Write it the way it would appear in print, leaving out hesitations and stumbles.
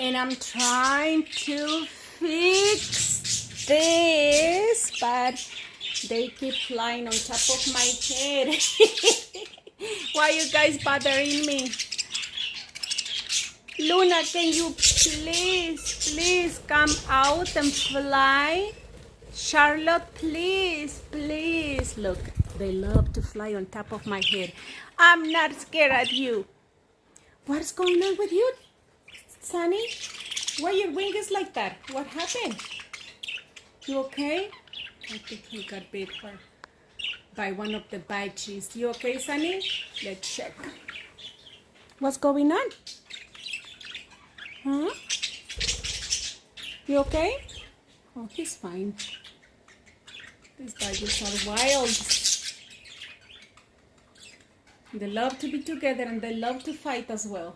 And I'm trying to fix this, but they keep flying on top of my head. Why are you guys bothering me? Luna, can you please come out and fly? Charlotte, please. Look, they love to fly on top of my head. I'm not scared of you. What's going on with you, Sunny? Why your wing is like that? What happened? You okay? I think he got bit by one of the Budgies. You okay, Sunny? Let's check. What's going on? Huh? You okay? Oh, he's fine. These Budgies are wild. They love to be together and they love to fight as well.